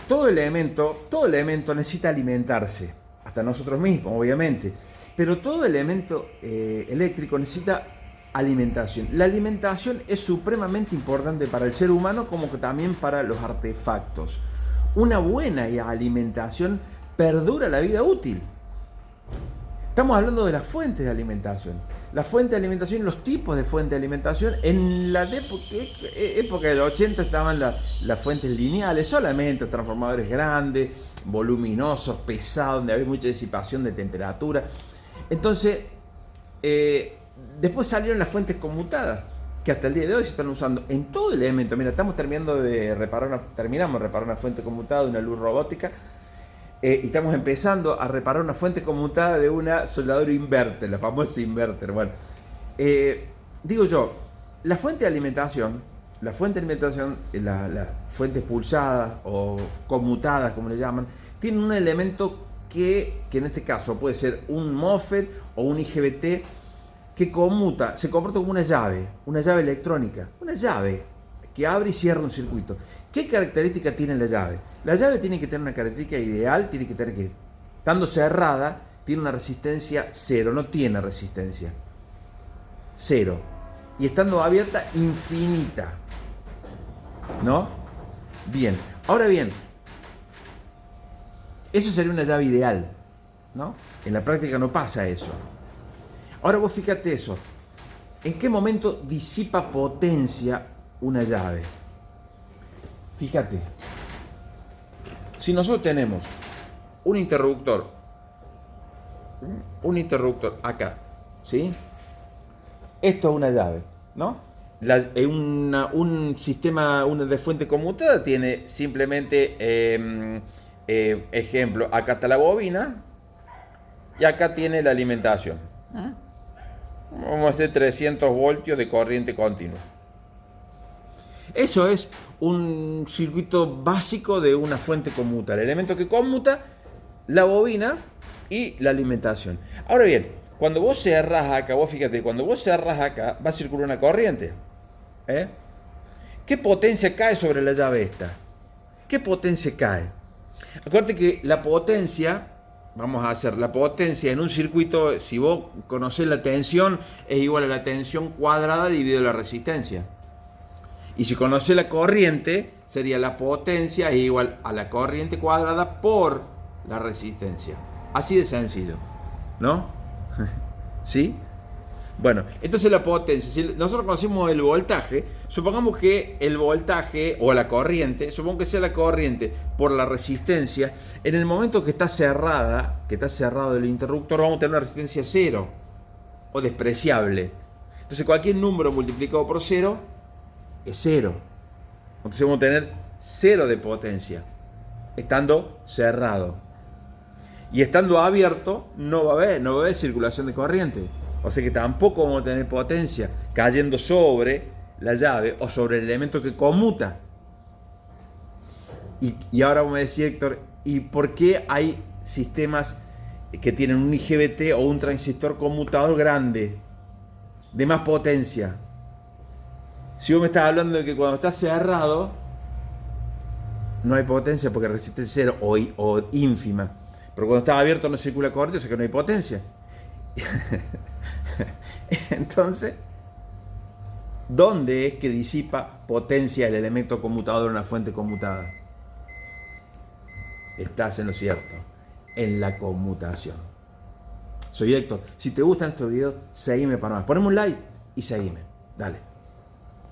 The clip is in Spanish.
todo elemento necesita alimentarse, hasta nosotros mismos, obviamente, pero todo elemento eléctrico necesita alimentación. La alimentación es supremamente importante para el ser humano como que también para los artefactos. Una buena alimentación perdura la vida útil. Estamos hablando de las fuentes de alimentación. La fuente de alimentación, los tipos de fuente de alimentación. En la época del 80 estaban las fuentes lineales, solamente transformadores grandes, voluminosos, pesados, donde había mucha disipación de temperatura. Entonces, después salieron las fuentes conmutadas, que hasta el día de hoy se están usando en todo el elemento. Mira, terminamos de reparar una fuente conmutada de una luz robótica. Y estamos empezando a reparar una fuente conmutada de una soldadura inverter, la famosa inverter. Bueno, digo yo, la fuente de alimentación, las fuentes pulsadas o conmutadas, como le llaman, tienen un elemento que en este caso puede ser un MOSFET o un IGBT que conmuta, se comporta como una llave electrónica, una llave que abre y cierra un circuito. ¿Qué característica tiene la llave? La llave tiene que tener una característica ideal, tiene que tener que, estando cerrada, tiene una resistencia cero, no tiene resistencia. Cero. Y estando abierta, infinita. ¿No? Bien. Ahora bien, eso sería una llave ideal, ¿no? En la práctica no pasa eso. Ahora vos fíjate eso. ¿En qué momento disipa potencia una llave? Fíjate, si nosotros tenemos un interruptor acá, ¿sí? Esto es una llave, ¿no? Un sistema de fuente conmutada tiene simplemente, ejemplo, acá está la bobina y acá tiene la alimentación. Vamos a hacer 300 voltios de corriente continua. Eso es un circuito básico de una fuente conmuta. El elemento que conmuta, la bobina y la alimentación. Ahora bien, cuando vos cerrás acá, va a circular una corriente. ¿Qué potencia cae sobre la llave esta? ¿Qué potencia cae? Acuérdate que la potencia, vamos a hacer la potencia en un circuito, si vos conocés la tensión, es igual a la tensión cuadrada dividido la resistencia. Y si conoce la corriente, sería la potencia es igual a la corriente cuadrada por la resistencia. Así de sencillo, ¿no? ¿Sí? Bueno, entonces la potencia, si nosotros conocemos el voltaje, supongamos que el voltaje o la corriente, supongamos que sea la corriente por la resistencia, en el momento que está cerrado el interruptor, vamos a tener una resistencia cero o despreciable. Entonces cualquier número multiplicado por cero es cero. Entonces vamos a tener cero de potencia, estando cerrado. Y estando abierto, no va a haber circulación de corriente. O sea que tampoco vamos a tener potencia cayendo sobre la llave o sobre el elemento que conmuta. Y ahora vamos a decir, Héctor, ¿y por qué hay sistemas que tienen un IGBT o un transistor conmutador grande, de más potencia? Si vos me estás hablando de que cuando está cerrado no hay potencia porque resiste cero o ínfima, pero cuando está abierto no circula corriente, o sea que no hay potencia. Entonces, ¿dónde es que disipa potencia el elemento conmutador en una fuente conmutada? Estás en lo cierto, en la conmutación. Soy Héctor. Si te gustan estos videos, seguime para más. Poneme un like y seguime. Dale.